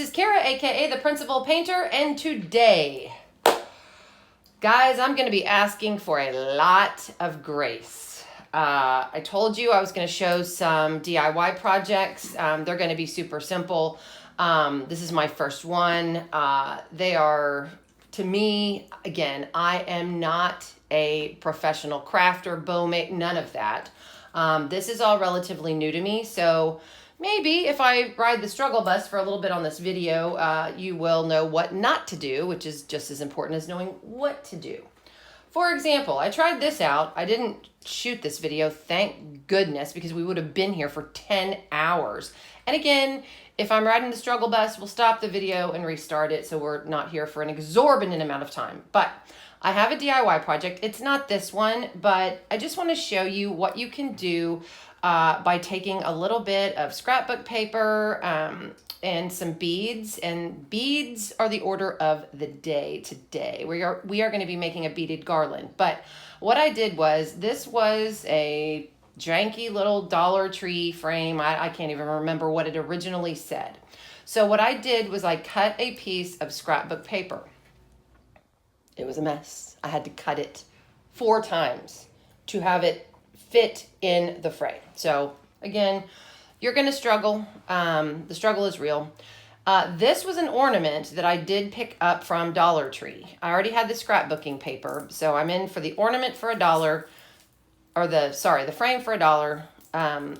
is Kara, aka the Principal Painter, and today, guys, I'm going to be asking for a lot of grace. I told you I was going to show some DIY projects. They're going to be super simple. This is my first one. They are, to me, again, I am not a professional crafter, bow maker, none of that. This is all relatively new to me, so maybe if I ride the struggle bus for a little bit on this video, you will know what not to do, which is just as important as knowing what to do. For example, I tried this out. I didn't shoot this video, thank goodness, because we would have been here for 10 hours. And again, if I'm riding the struggle bus, we'll stop the video and restart it so we're not here for an exorbitant amount of time. But I have a DIY project. It's not this one, but I just want to show you what you can do by taking a little bit of scrapbook paper and some beads. And beads are the order of the day today. We are going to be making a beaded garland. But what I did was, this was a janky little Dollar Tree frame. I can't even remember what it originally said. So what I did was I cut a piece of scrapbook paper. It was a mess. I had to cut it 4 times to have it fit in the frame. So again, you're going to struggle. The struggle is real. This was an ornament that I did pick up from Dollar Tree. I already had the scrapbooking paper, so I'm in for the ornament for $1, or the frame for $1,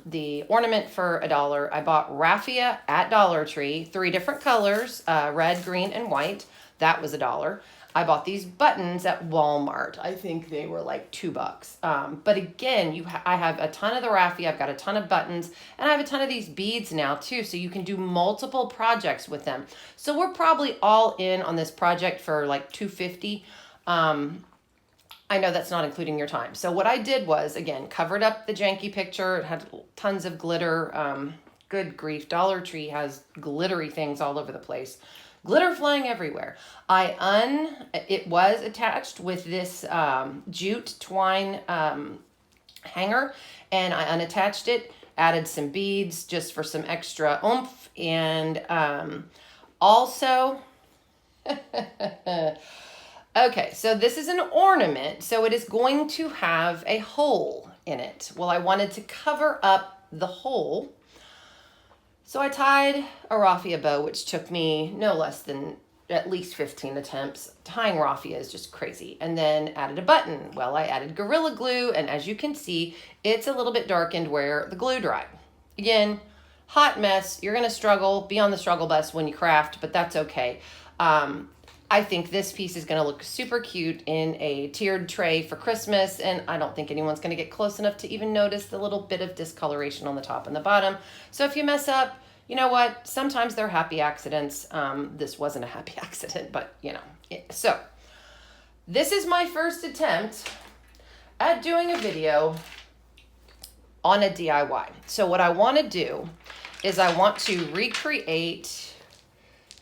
the ornament for $1. I bought raffia at Dollar Tree, 3 different colors, red, green, and white. That was $1. I bought these buttons at Walmart. I think they were like $2. But again, I have a ton of the raffia. I've got a ton of buttons, and I have a ton of these beads now too. So you can do multiple projects with them. So we're probably all in on this project for like $250. I know that's not including your time. So what I did was, again, covered up the janky picture. It had tons of glitter. Good grief, Dollar Tree has glittery things all over the place. Glitter flying everywhere. It was attached with this jute twine hanger, and I unattached it, added some beads just for some extra oomph, and also, okay, so this is an ornament, so it is going to have a hole in it. Well, I wanted to cover up the hole, so I tied a raffia bow, which took me no less than at least 15 attempts. Tying raffia is just crazy. And then added a button. Well, I added Gorilla Glue, and as you can see, it's a little bit darkened where the glue dried. Again, hot mess. You're going to struggle, be on the struggle bus when you craft, but that's okay. I think this piece is going to look super cute in a tiered tray for Christmas, and I don't think anyone's going to get close enough to even notice the little bit of discoloration on the top and the bottom. So if you mess up, you know what? Sometimes they're happy accidents. This wasn't a happy accident, but you know. So this is my first attempt at doing a video on a DIY. So what I want to do is I want to recreate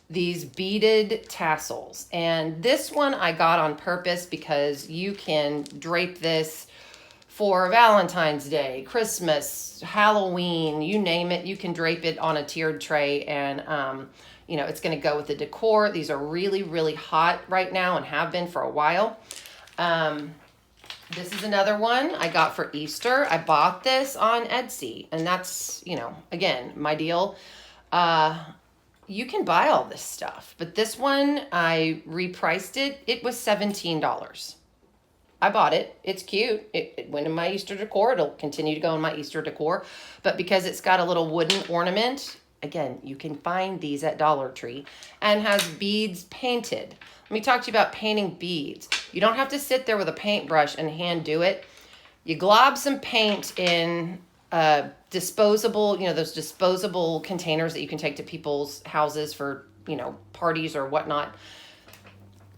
these beaded tassels. And this one I got on purpose because you can drape this for Valentine's Day, Christmas, Halloween, you name it. You can drape it on a tiered tray, and you know, it's going to go with the decor. These are really, really hot right now and have been for a while. This is another one I got for Easter. I bought this on Etsy, and that's, you know, again, my deal. You can buy all this stuff, but this one, I repriced it. It was $17. I bought it. It's cute. It went in my Easter decor. It'll continue to go in my Easter decor, but because it's got a little wooden ornament, again, you can find these at Dollar Tree, and has beads painted. Let me talk to you about painting beads. You don't have to sit there with a paintbrush and hand do it. You glob some paint in disposable, you know, those disposable containers that you can take to people's houses for, you know, parties or whatnot.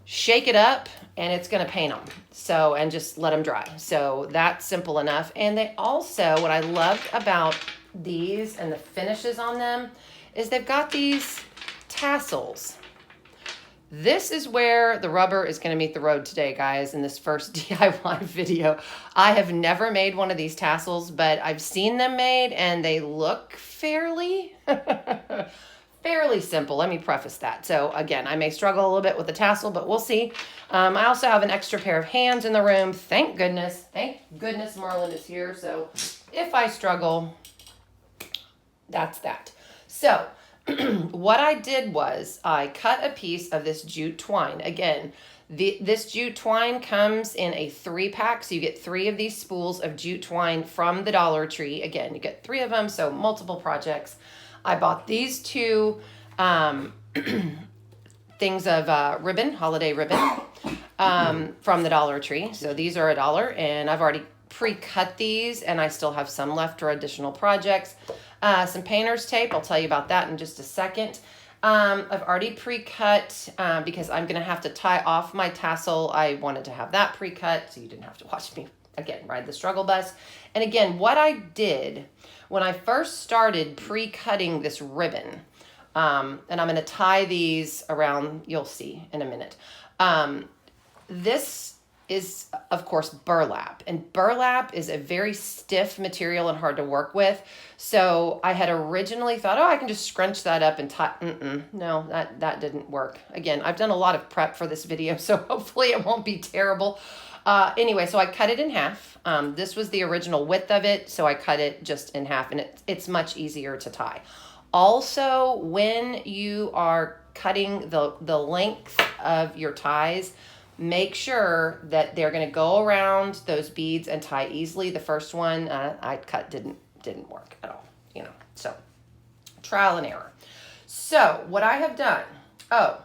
Shake it up, and it's going to paint them. So, and just let them dry. So that's simple enough. And they also, what I loved about these and the finishes on them is they've got these tassels. This is where the rubber is going to meet the road today, guys, in this first DIY video. I have never made one of these tassels, but I've seen them made, and they look fairly fairly simple. Let me preface that. So again, I may struggle a little bit with the tassel, but we'll see. I also have an extra pair of hands in the room. Thank goodness Marlon is here. So if I struggle, that's that. So what I did was I cut a piece of this jute twine. Again, this jute twine comes in a 3-pack, so you get 3 of these spools of jute twine from the Dollar Tree. Again, you get 3 of them, so multiple projects. I bought these 2 things of ribbon, holiday ribbon, from the Dollar Tree. So these are $1, and I've already pre-cut these, and I still have some left for additional projects. Some painter's tape, I'll tell you about that in just a second. I've already pre-cut because I'm going to have to tie off my tassel. I wanted to have that pre-cut so you didn't have to watch me, again, ride the struggle bus. And again, what I did when I first started pre-cutting this ribbon, and I'm going to tie these around, you'll see in a minute. This is, of course, burlap. And burlap is a very stiff material and hard to work with. So I had originally thought, oh, I can just scrunch that up and tie. No, that didn't work. Again, I've done a lot of prep for this video, so hopefully it won't be terrible. Anyway, so I cut it in half. This was the original width of it, so I cut it just in half, and it's much easier to tie. Also, when you are cutting the length of your ties, make sure that they're going to go around those beads and tie easily. The first one I cut didn't work at all, so trial and error. So what I have done,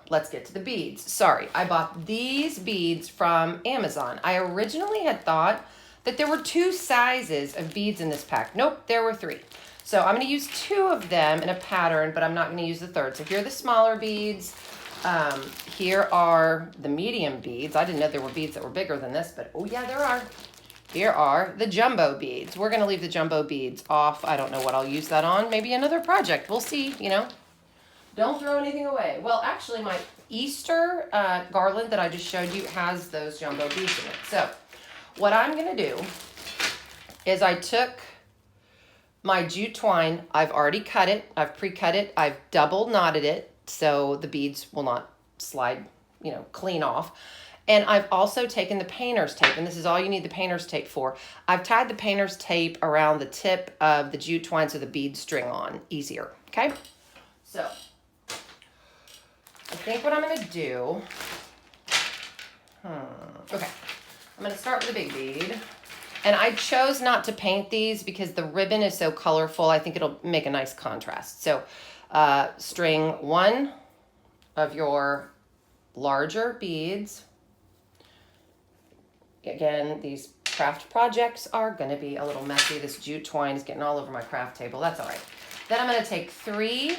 let's get to the beads. Sorry, I bought these beads from Amazon. I originally had thought that there were 2 sizes of beads in this pack. Nope, there were 3. So I'm going to use 2 of them in a pattern, but I'm not going to use the third. So here are the smaller beads. Here are the medium beads. I didn't know there were beads that were bigger than this, but oh yeah, there are. Here are the jumbo beads. We're going to leave the jumbo beads off. I don't know what I'll use that on. Maybe another project. We'll see, Don't throw anything away. Well, actually, my Easter garland that I just showed you has those jumbo beads in it. So what I'm going to do is I took my jute twine. I've already cut it. I've pre-cut it. I've double knotted it so the beads will not slide, clean off. And I've also taken the painter's tape, and this is all you need the painter's tape for. I've tied the painter's tape around the tip of the jute twine so the beads string on easier, okay? So I think what I'm going to do, okay, I'm going to start with a big bead. And I chose not to paint these because the ribbon is so colorful. I think it'll make a nice contrast. So string 1 of your larger beads. Again, these craft projects are going to be a little messy. This jute twine is getting all over my craft table. That's all right. Then I'm going to take 3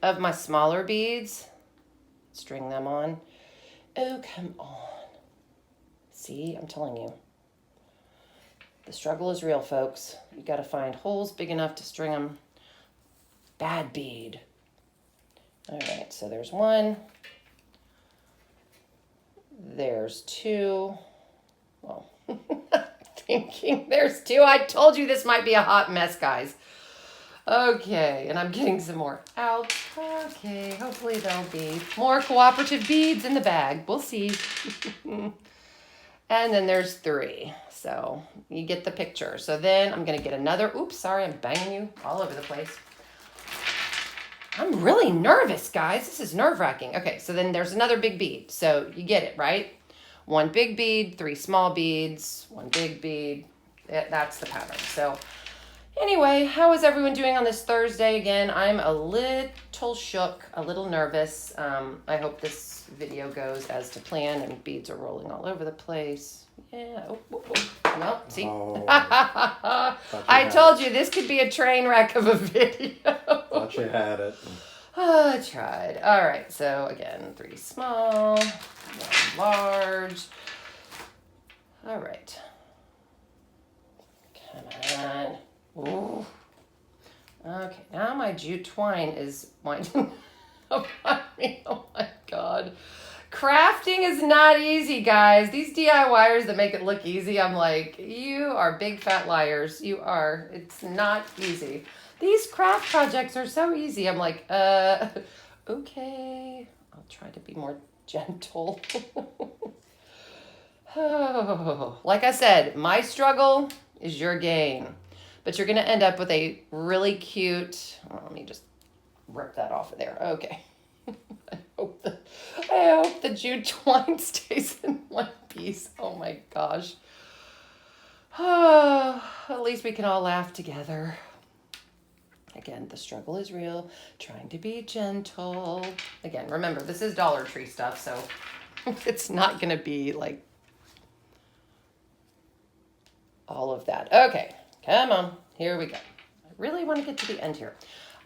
of my smaller beads, string them on. Oh, come on. See, I'm telling you. The struggle is real, folks. You got to find holes big enough to string them. Bad bead. All right, so there's 1. There's 2. Well, thinking there's 2. I told you this might be a hot mess, guys. Okay, and I'm getting some more out. Okay, hopefully there'll be more cooperative beads in the bag. We'll see. And then there's 3. So you get the picture. So then I'm going to get another. Oops, sorry, I'm banging you all over the place. I'm really nervous, guys. This is nerve-wracking. Okay, so then there's another big bead. So you get it, right? 1 big bead, 3 small beads, 1 big bead. That's the pattern. So anyway, how is everyone doing on this Thursday? Again, I'm a little shook, a little nervous. I hope this video goes as to plan and beads are rolling all over the place. Yeah. Oh. Well, see? Oh, I told you this could be a train wreck of a video. Thought you had it. I tried. All right. So again, 3 small, 1 large. All right. Come on. Ooh. Okay. Now my jute twine is winding up on me. Oh my God. Crafting is not easy, guys. These DIYers that make it look easy, I'm like, you are big fat liars. You are. It's not easy. These craft projects are so easy. I'm like, okay. I'll try to be more gentle. Oh, like I said, my struggle is your gain. But you're going to end up with a really cute, oh, let me just rip that off of there. Okay. I hope the jute twine stays in one piece. Oh my gosh. Oh, at least we can all laugh together. Again, the struggle is real. Trying to be gentle. Again, remember, this is Dollar Tree stuff, so it's not going to be like all of that. Okay, come on. Here we go. I really want to get to the end here.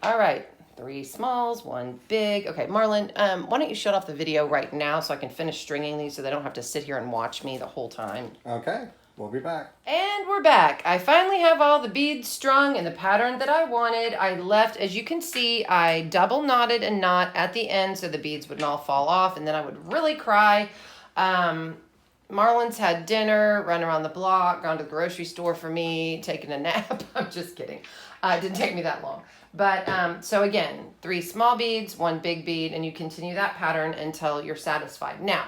All right, 3 smalls, 1 big. Okay, Marlon, why don't you shut off the video right now so I can finish stringing these so they don't have to sit here and watch me the whole time. Okay, we'll be back. And we're back. I finally have all the beads strung in the pattern that I wanted. I left, as you can see, I double knotted a knot at the end so the beads wouldn't all fall off, and then I would really cry. Marlon's had dinner, run around the block, gone to the grocery store for me, taken a nap. I'm just kidding. It didn't take me that long. But so again, 3 small beads, 1 big bead, and you continue that pattern until you're satisfied. Now,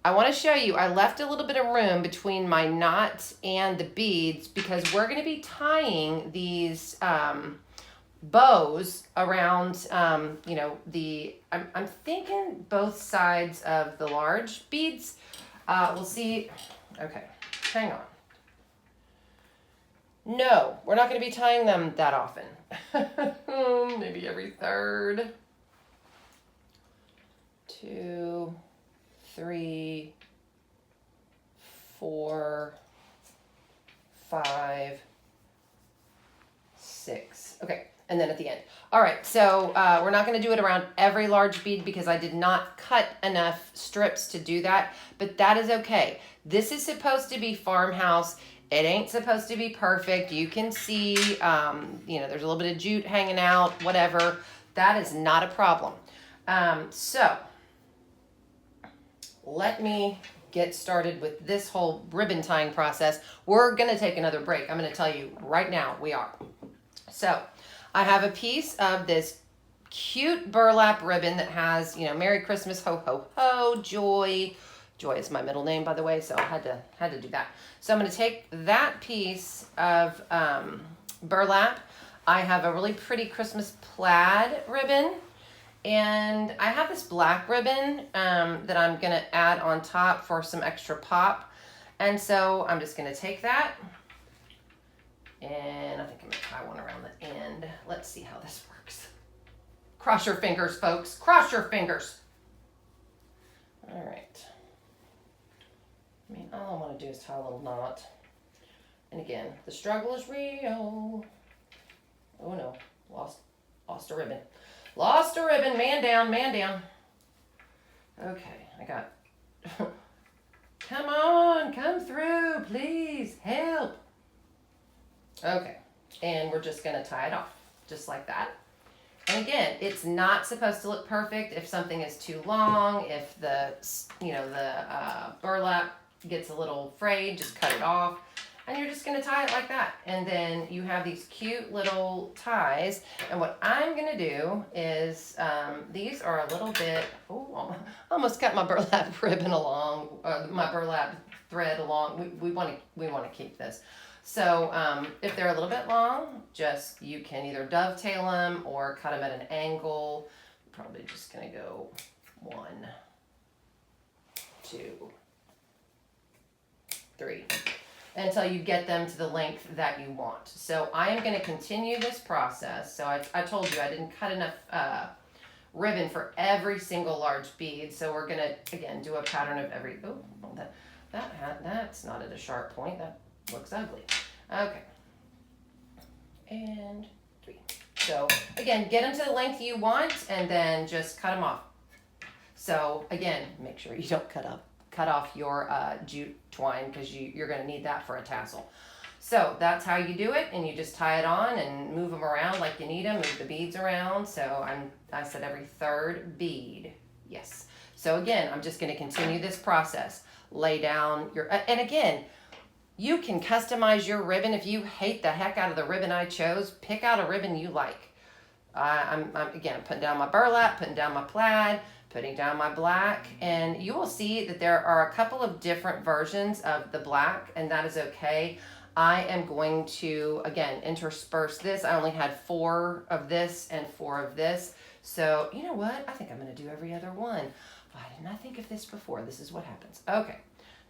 I want to show you, I left a little bit of room between my knots and the beads because we're going to be tying these bows around, you know, I'm thinking both sides of the large beads. We'll see. Okay, hang on. No, we're not going to be tying them that often. Maybe every 3rd. 2, 3, 4, 5, 6. Okay, and then at the end. All right, so we're not going to do it around every large bead because I did not cut enough strips to do that, but that is okay. This is supposed to be farmhouse. It ain't supposed to be perfect. You can see, you know, there's a little bit of jute hanging out, whatever. That is not a problem. So let me get started with this whole ribbon tying process. We're going to take another break. I'm going to tell you right now we are. So I have a piece of this cute burlap ribbon that has, you know, Merry Christmas, ho, ho, ho, joy. Joy is my middle name, by the way, so I had to do that. So I'm going to take that piece of burlap. I have a really pretty Christmas plaid ribbon, and I have this black ribbon that I'm going to add on top for some extra pop. And so I'm just going to take that, and I think I'm going to tie one around the end. Let's see how this works. Cross your fingers, folks. Cross your fingers. All right. I mean, all I want to do is tie a little knot. And again, the struggle is real. Oh no, lost a ribbon. Lost a ribbon, man down, man down. Okay, I got, come on, come through, please, help. Okay, and we're just gonna tie it off, just like that. And again, it's not supposed to look perfect if something is too long, if the, you know, the burlap gets a little frayed, just cut it off. And you're just going to tie it like that. And then you have these cute little ties. And what I'm going to do is, these are a little bit, oh, I almost cut my burlap ribbon along, my burlap thread along. We want to keep this. So if they're a little bit long, just, you can either dovetail them or cut them at an angle. Probably just going to go 1, 2, 3, until you get them to the length that you want. So I am going to continue this process. So I told you I didn't cut enough ribbon for every single large bead. So we're going to, again, do a pattern of every, oh, that's not at a sharp point. That looks ugly. Okay. And 3. So again, get them to the length you want and then just cut them off. So again, make sure you don't cut off your jute twine because you're going to need that for a tassel. So that's how you do it, and you just tie it on and move them around like you need them, move the beads around. So I said every 3rd bead. Yes. So again, I'm just going to continue this process. Lay down your, and again, You can customize your ribbon. If you hate the heck out of the ribbon I chose, pick out a ribbon you like. I'm again putting down my burlap, putting down my plaid, putting down my black, and you will see that there are a couple of different versions of the black, and that is okay. I am going to, again, intersperse this. I only had 4 of this and 4 of this. So, you know what? I think I'm going to do every other one. Why didn't I think of this before? This is what happens. Okay.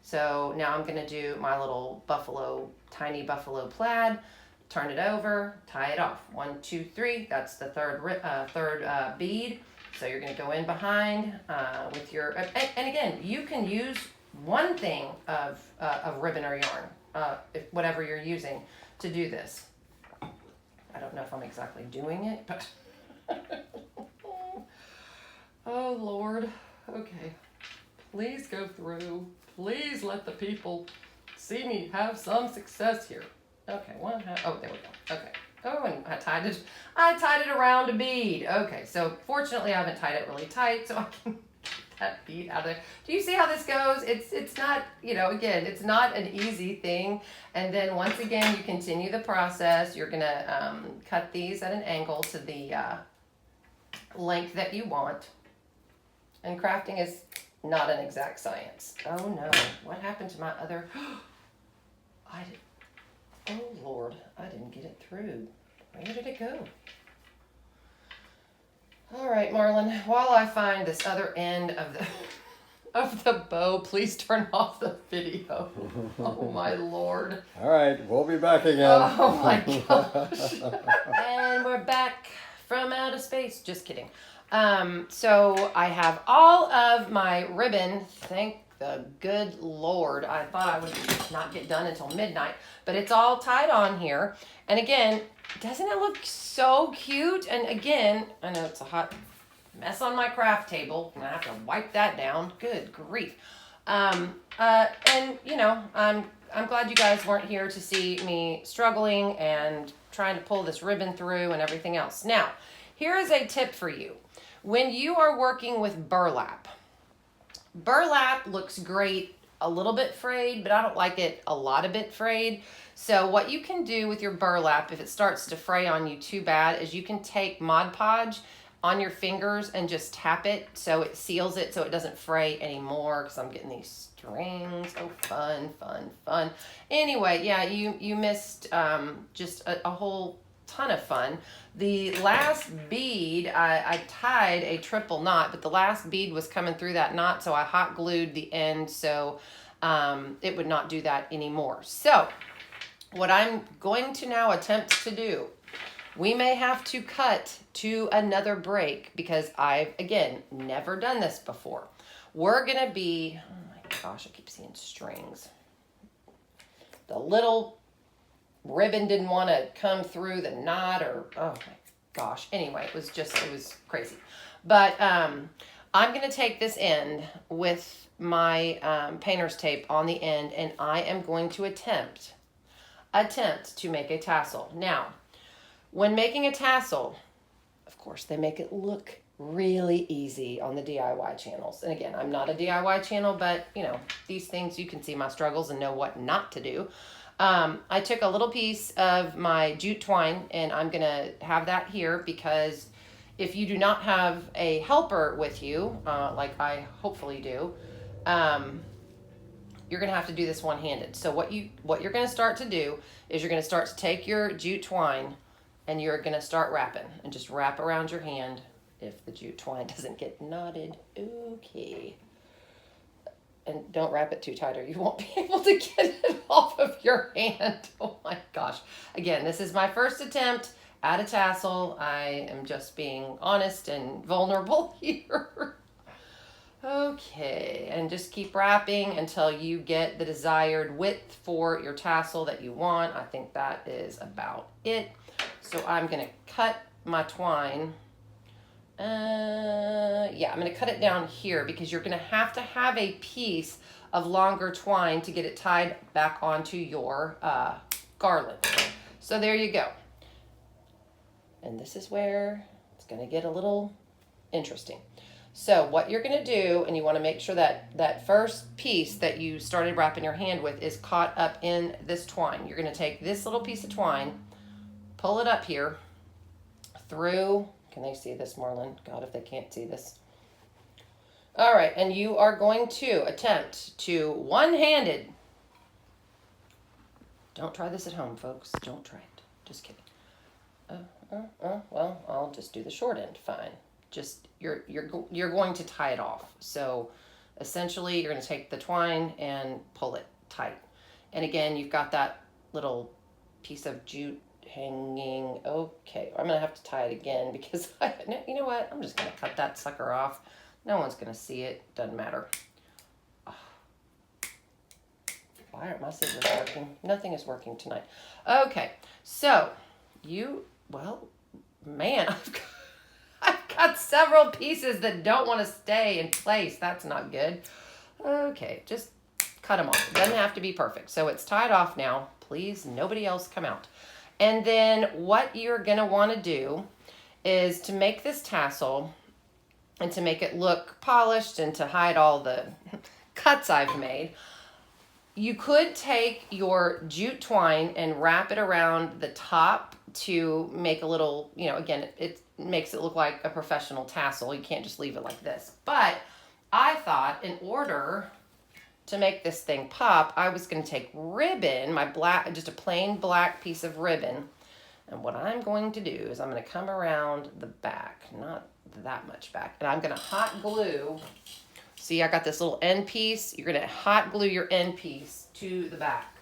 So now I'm going to do my little tiny buffalo plaid. Turn it over, tie it off. 1, 2, 3. That's the third bead. So you're going to go in behind with your, and again, you can use one thing of ribbon or yarn, whatever you're using to do this. I don't know if I'm exactly doing it, but oh Lord. Okay, please go through. Please let the people see me have some success here. Okay, oh, there we go. Okay. Oh, and I tied it around a bead. Okay, so fortunately I haven't tied it really tight, so I can get that bead out of there. Do you see how this goes? It's not, again, it's not an easy thing. And then once again, you continue the process. You're gonna cut these at an angle to the length that you want. And crafting is not an exact science. Oh no, what happened to my other, oh Lord, I didn't get it through. Where did it go? All right, Marlon, while I find this other end of the bow, please turn off the video. Oh my Lord. All right, we'll be back again. Oh my gosh. And we're back from outer space. Just kidding. So I have all of my ribbon, thank the good Lord. I thought I would not get done until midnight, but it's all tied on here. And again, doesn't it look so cute? And again, I know it's a hot mess on my craft table, and I have to wipe that down. Good grief. And I'm glad you guys weren't here to see me struggling and trying to pull this ribbon through and everything else. Now, here is a tip for you. When you are working with burlap looks great a little bit frayed, but I don't like it a lot of bit frayed. So what you can do with your burlap, if it starts to fray on you too bad, is you can take Mod Podge on your fingers and just tap it so it seals it so it doesn't fray anymore, because I'm getting these strings. Oh, fun, fun, fun. Anyway, yeah, you missed just a whole ton of fun. The last bead, I tied a triple knot, but the last bead was coming through that knot, so I hot glued the end so it would not do that anymore. So what I'm going to now attempt to do, we may have to cut to another break because I've, again, never done this before. We're going to be, oh my gosh, I keep seeing strings. The little ribbon didn't want to come through the knot, or oh my gosh. Anyway, it was crazy. But I'm going to take this end with my painter's tape on the end, and I am going to attempt to make a tassel. Now, when making a tassel, of course, they make it look really easy on the DIY channels. And again, I'm not a DIY channel, but these things, you can see my struggles and know what not to do. I took a little piece of my jute twine, and I'm going to have that here because if you do not have a helper with you, like I hopefully do, you're going to have to do this one-handed. So what you're going to start to do is you're going to start to take your jute twine and you're going to start wrapping, and just wrap around your hand if the jute twine doesn't get knotted. Okay. And don't wrap it too tight or you won't be able to get it off of your hand. Oh my gosh. Again, this is my first attempt at a tassel. I am just being honest and vulnerable here. Okay, and just keep wrapping until you get the desired width for your tassel that you want. I think that is about it. So I'm going to cut my twine. Yeah, I'm going to cut it down here because you're going to have a piece of longer twine to get it tied back onto your garland. So there you go. And this is where it's going to get a little interesting. So what you're going to do, and you want to make sure that that first piece that you started wrapping your hand with is caught up in this twine. You're going to take this little piece of twine, pull it up here through, can they see this, Marlon? God, if they can't see this. All right, and you are going to attempt to one-handed, don't try this at home, folks. Don't try it. Just kidding. Well, I'll just do the short end. Fine. Just you're going to tie it off. So essentially, you're going to take the twine and pull it tight. And again, you've got that little piece of jute hanging. Okay, I'm going to have to tie it again because you know what? I'm just going to cut that sucker off. No one's going to see it. Doesn't matter. Why aren't my scissors working? Nothing is working tonight. Okay, so well, man, I've got several pieces that don't want to stay in place. That's not good. Okay, just cut them off. It doesn't have to be perfect. So it's tied off now. Please, nobody else come out. And then what you're going to want to do is to make this tassel and to make it look polished and to hide all the cuts I've made. You could take your jute twine and wrap it around the top to make a little, again, it makes it look like a professional tassel. You can't just leave it like this. But I thought in order to make this thing pop, I was going to take ribbon, just a plain black piece of ribbon. And what I'm going to do is I'm going to come around the back, not that much back, and I'm going to hot glue. See, I got this little end piece. You're going to hot glue your end piece to the back.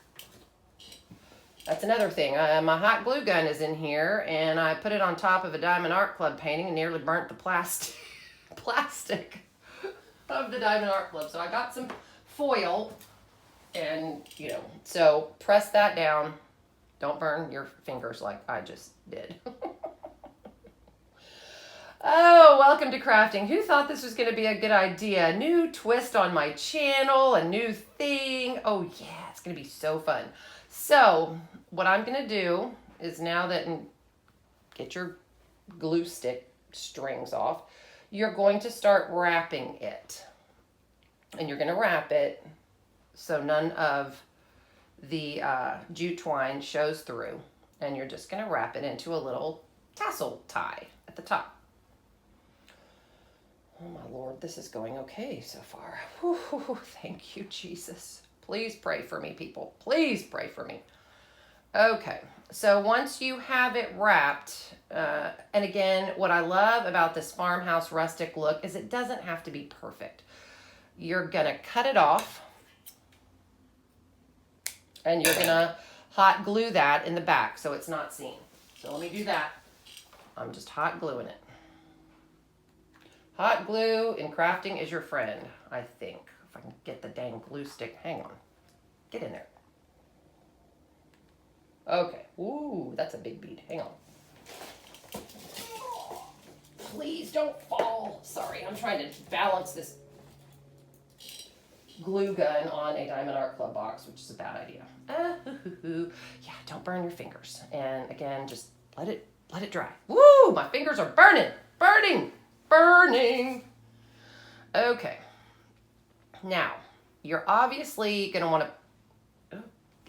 That's another thing. My hot glue gun is in here, and I put it on top of a Diamond Art Club painting and nearly burnt the plastic of the Diamond Art Club. So I got some foil, and, so press that down. Don't burn your fingers like I just did. Oh, welcome to crafting. Who thought this was going to be a good idea? A new twist on my channel, a new thing. Oh yeah, it's going to be so fun. So what I'm going to do is now that, get your glue stick strings off, you're going to start wrapping it. And you're going to wrap it so none of the jute twine shows through. And you're just going to wrap it into a little tassel tie at the top. Oh my Lord, this is going okay so far. Whew, thank you, Jesus. Please pray for me, people. Please pray for me. Okay, so once you have it wrapped, and again, what I love about this farmhouse rustic look is it doesn't have to be perfect. You're gonna cut it off, and you're gonna hot glue that in the back so it's not seen. So let me do that. I'm just hot gluing it. Hot glue in crafting is your friend, I think. If I can get the dang glue stick. Hang on. Get in there. Okay. Ooh, that's a big bead. Hang on. Please don't fall. Sorry, I'm trying to balance this glue gun on a Diamond Art Club box, which is a bad idea. Yeah, don't burn your fingers. And again, just let it dry. Woo, my fingers are burning. Okay. Now, you're obviously going to want to,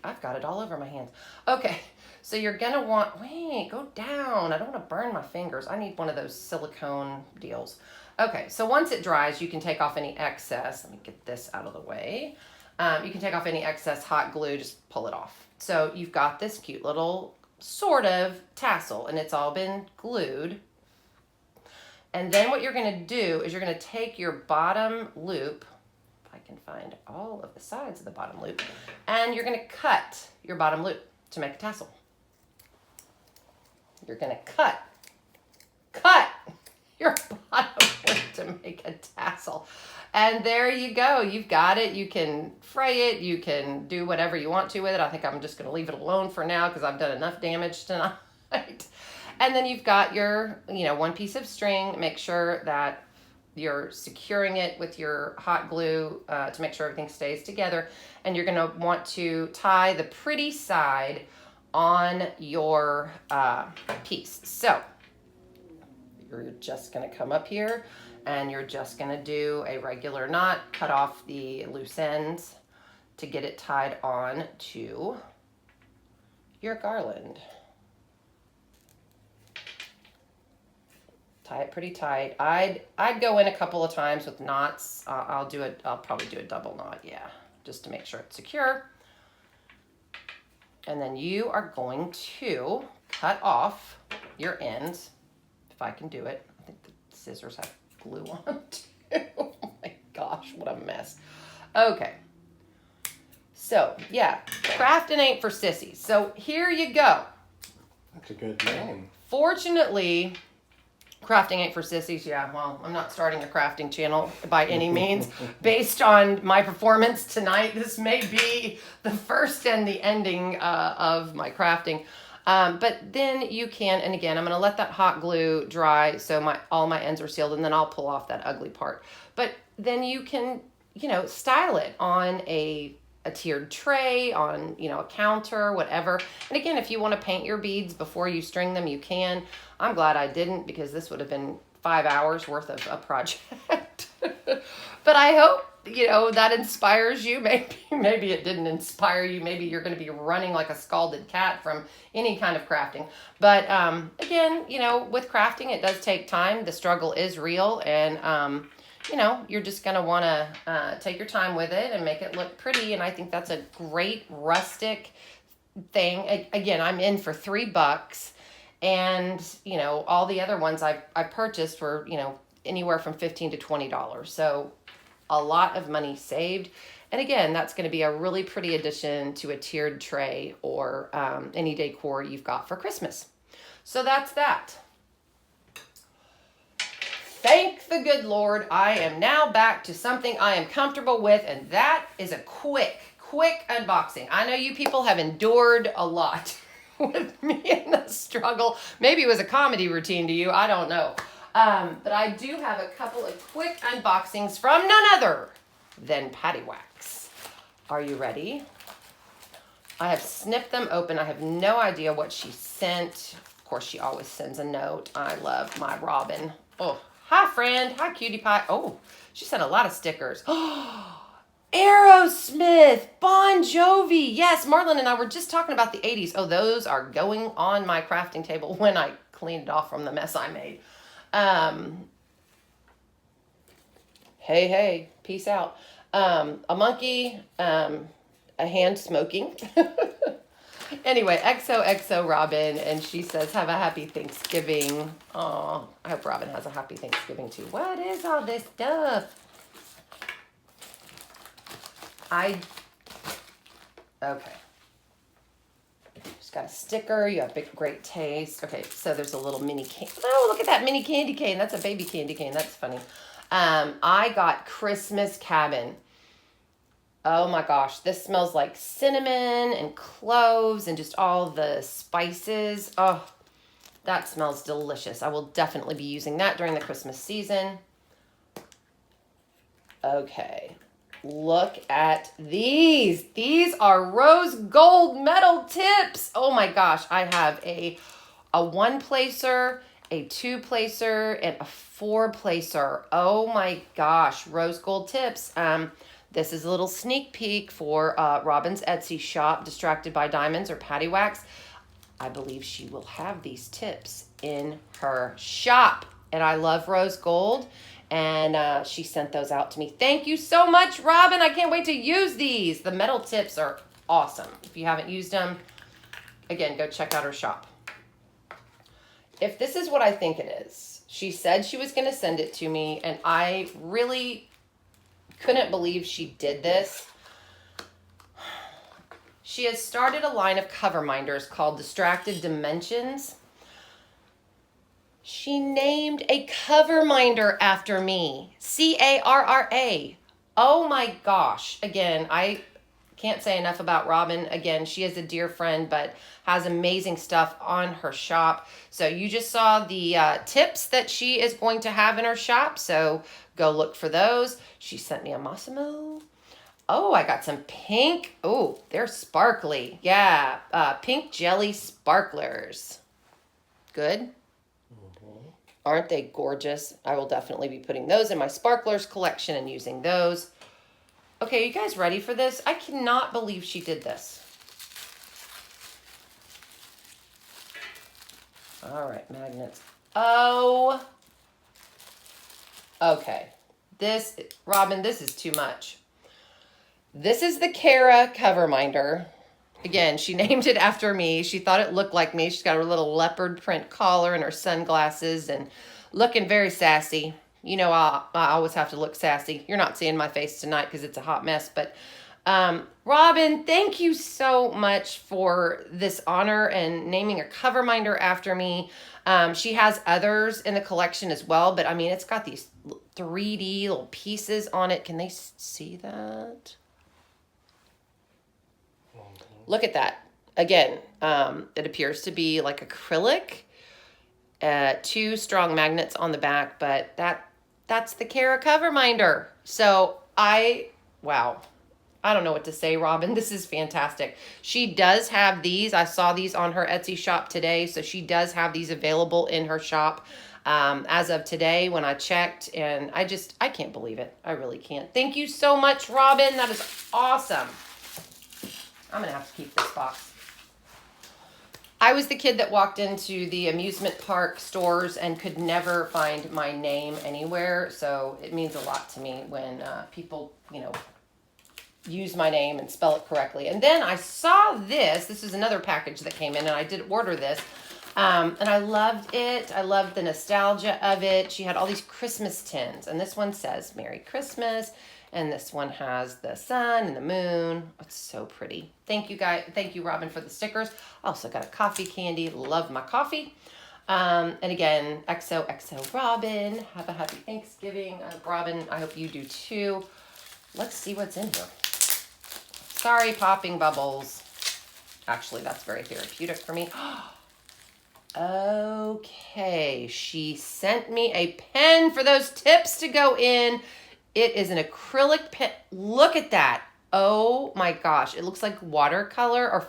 I've got it all over my hands. Okay, so you're going to want, wait, go down. I don't want to burn my fingers. I need one of those silicone deals. Okay, so once it dries, you can take off any excess. Let me get this out of the way. You can take off any excess hot glue, just pull it off. So you've got this cute little sort of tassel, and it's all been glued. And then what you're going to do is you're going to take your bottom loop, if I can find all of the sides of the bottom loop, and you're going to cut your bottom loop to make a tassel. You're going to cut your bottom loop to make a tassel. And there you go. You've got it. You can fray it. You can do whatever you want to with it. I think I'm just going to leave it alone for now because I've done enough damage tonight. And then you've got your, one piece of string. Make sure that you're securing it with your hot glue to make sure everything stays together. And you're going to want to tie the pretty side on your piece. So you're just going to come up here and you're just going to do a regular knot, cut off the loose ends to get it tied on to your garland. Tie it pretty tight. I'd go in a couple of times with knots. I'll probably do a double knot, yeah, just to make sure it's secure. And then you are going to cut off your ends, if I can do it. I think the scissors have glue on too. Oh my gosh, what a mess. Okay. So, yeah, crafting ain't for sissies. So here you go. That's a good name. Fortunately, crafting ain't for sissies. Yeah, well, I'm not starting a crafting channel by any means. Based on my performance tonight, this may be the first and the ending of my crafting. But then you can, and again, I'm going to let that hot glue dry so all my ends are sealed, and then I'll pull off that ugly part. But then you can, style it on a tiered tray, on, a counter, whatever. And again, if you want to paint your beads before you string them, you can. I'm glad I didn't, because this would have been 5 hours worth of a project. But I hope, that inspires you. Maybe it didn't inspire you. Maybe you're going to be running like a scalded cat from any kind of crafting. But again, with crafting, it does take time. The struggle is real, and you're just going to want to take your time with it and make it look pretty. And I think that's a great rustic thing. Again, I'm in for $3, and all the other ones I purchased were anywhere from $15 to $20. So a lot of money saved. And again, that's going to be a really pretty addition to a tiered tray or any decor you've got for Christmas. So that's that. Thank the good Lord, I am now back to something I am comfortable with, and that is a quick unboxing. I know you people have endured a lot with me in the struggle. Maybe it was a comedy routine to you, I don't know. But I do have a couple of quick unboxings from none other than Patty Wax. Are you ready? I have snipped them open. I have no idea what she sent. Of course, she always sends a note. I love my Robin. Oh, hi, friend. Hi, cutie pie. Oh, she sent a lot of stickers. Aerosmith, Bon Jovi. Yes, Marlon and I were just talking about the 80s. Oh, those are going on my crafting table when I cleaned it off from the mess I made. Hey, peace out. A monkey, a hand smoking. Anyway, XOXO Robin, and she says, have a happy Thanksgiving. Oh, I hope Robin has a happy Thanksgiving too. What is all this stuff? Okay. Just got a sticker. You have great taste. Okay, so there's a little mini cane. Oh, look at that mini candy cane. That's a baby candy cane. That's funny. I got Christmas Cabin. Oh my gosh, this smells like cinnamon and cloves and just all the spices. Oh, that smells delicious. I will definitely be using that during the Christmas season. Okay, look at these. These are rose gold metal tips. Oh my gosh, I have a one placer, a 2-placer, and a 4-placer. Oh my gosh, rose gold tips. This is a little sneak peek for Robin's Etsy shop, Distracted by Diamonds or Patty Wax. I believe she will have these tips in her shop. And I love rose gold. And she sent those out to me. Thank you so much, Robin. I can't wait to use these. The metal tips are awesome. If you haven't used them, again, go check out her shop. If this is what I think it is, she said she was going to send it to me, and I really couldn't believe she did this. She has started a line of cover minders called Distracted Dimensions. She named a cover minder after me. C-A-R-R-A. Oh my gosh. Again, I can't say enough about Robin. Again, she is a dear friend, but has amazing stuff on her shop. So you just saw the tips that she is going to have in her shop. So go look for those. She sent me a Massimo. Oh, I got some pink. Oh, they're sparkly. Yeah, pink jelly sparklers. Good. Aren't they gorgeous? I will definitely be putting those in my sparklers collection and using those. Okay, you guys ready for this? I cannot believe she did this. All right, magnets. Oh, okay. This, Robin, this is too much. This is the Kara cover minder. Again, she named it after me. She thought it looked like me. She's got her little leopard print collar and her sunglasses and looking very sassy. You know, I always have to look sassy. You're not seeing my face tonight because it's a hot mess. But Robin, thank you so much for this honor and naming a cover minder after me. She has others in the collection as well. But I mean, it's got these 3D little pieces on it. Can they see that? Look at that. Again, it appears to be like acrylic. 2 strong magnets on the back, but that's the Kara cover minder. So wow. I don't know what to say, Robin. This is fantastic. She does have these. I saw these on her Etsy shop today. So she does have these available in her shop as of today when I checked. And I can't believe it. I really can't. Thank you so much, Robin. That is awesome. I'm going to have to keep this box. I was the kid that walked into the amusement park stores and could never find my name anywhere. So it means a lot to me when people, use my name and spell it correctly. And then I saw this. This is another package that came in, and I did order this. And I loved it. I loved the nostalgia of it. She had all these Christmas tins. And this one says Merry Christmas. And this one has the sun and the moon. It's so pretty. Thank you, guys. Thank you, Robin, for the stickers. Also got a coffee candy. Love my coffee. And again, XOXO Robin. Have a happy Thanksgiving. Robin, I hope you do too. Let's see what's in here. Sorry, popping bubbles. Actually, that's very therapeutic for me. Okay, she sent me a pen for those tips to go in. It is an acrylic pen. Look at that. Oh my gosh. It looks like watercolor, or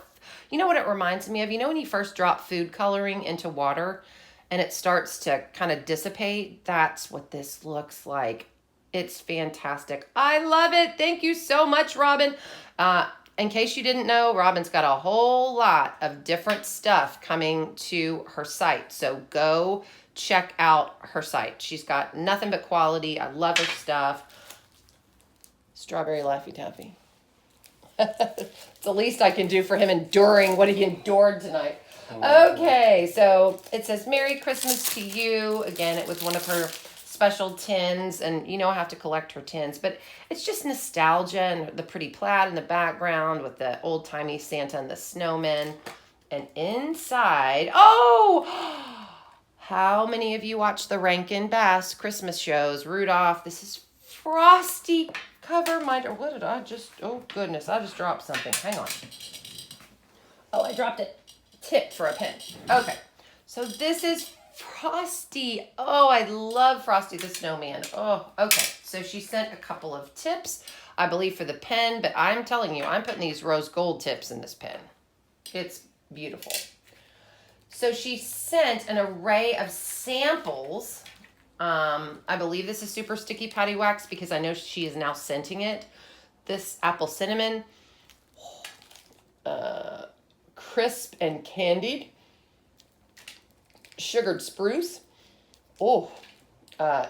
you know what it reminds me of? You know when you first drop food coloring into water and it starts to kind of dissipate? That's what this looks like. It's fantastic. I love it. Thank you so much, Robin. In case you didn't know, Robin's got a whole lot of different stuff coming to her site. So go check out her site. She's got nothing but quality. I love her stuff. Strawberry Laffy Taffy. It's the least I can do for him enduring what he endured tonight. Okay, so it says Merry Christmas to you. Again, it was one of her special tins, and I have to collect her tins, but it's just nostalgia and the pretty plaid in the background with the old-timey Santa and the snowmen. And inside, how many of you watch the Rankin Bass Christmas shows? Rudolph. This is Frosty cover minder. What did I just, oh goodness, I just dropped something. Hang on. Oh, I dropped a tip for a pen. Okay, so this is Frosty. Oh, I love Frosty the Snowman. Oh, okay. So she sent a couple of tips, I believe, for the pen, but I'm telling you, I'm putting these rose gold tips in this pen. It's beautiful. So she sent an array of samples. I believe this is super sticky patty wax because I know she is now scenting it. This apple cinnamon, crisp and candied, sugared spruce,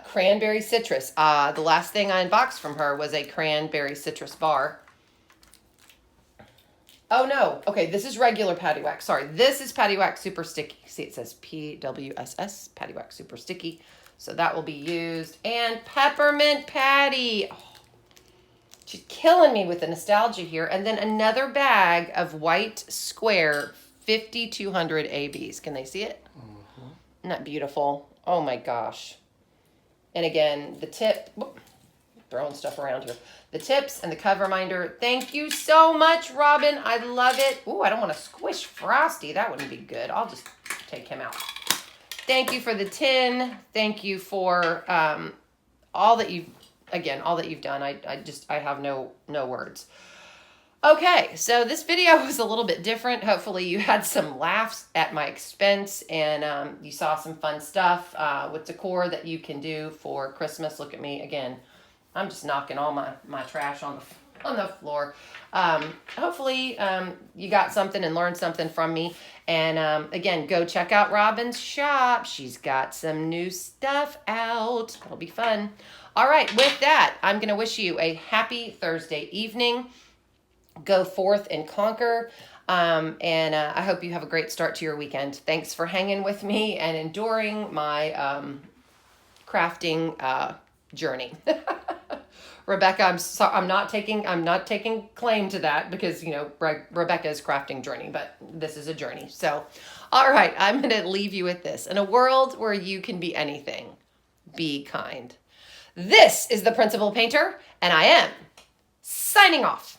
cranberry citrus. The last thing I unboxed from her was a cranberry citrus bar. Oh no, okay, this is regular patty wax. Sorry, this is patty wax super sticky. See, it says PWSS, patty wax super sticky. So that will be used. And peppermint patty. Oh, she's killing me with the nostalgia here. And then another bag of white square 5200 ABs. Can they see it? Mm-hmm. Isn't that beautiful? Oh my gosh. And again, the tip, throwing stuff around here. The tips and the cover minder. Thank you so much, Robin. I love it. Ooh, I don't want to squish Frosty. That wouldn't be good. I'll just take him out. Thank you for the tin. Thank you for all that you've done. I have no words. Okay, so this video was a little bit different. Hopefully you had some laughs at my expense and you saw some fun stuff with decor that you can do for Christmas. Look at me again. I'm just knocking all my trash on the floor. Hopefully you got something and learned something from me. And again, go check out Robin's shop. She's got some new stuff out. It'll be fun. All right, with that, I'm going to wish you a happy Thursday evening. Go forth and conquer. And I hope you have a great start to your weekend. Thanks for hanging with me and enduring my crafting journey. Rebecca, I'm not taking claim to that because, you know, Rebecca's crafting journey, but this is a journey. So, all right, I'm going to leave you with this. In a world where you can be anything, be kind. This is the Principal Painter, and I am signing off.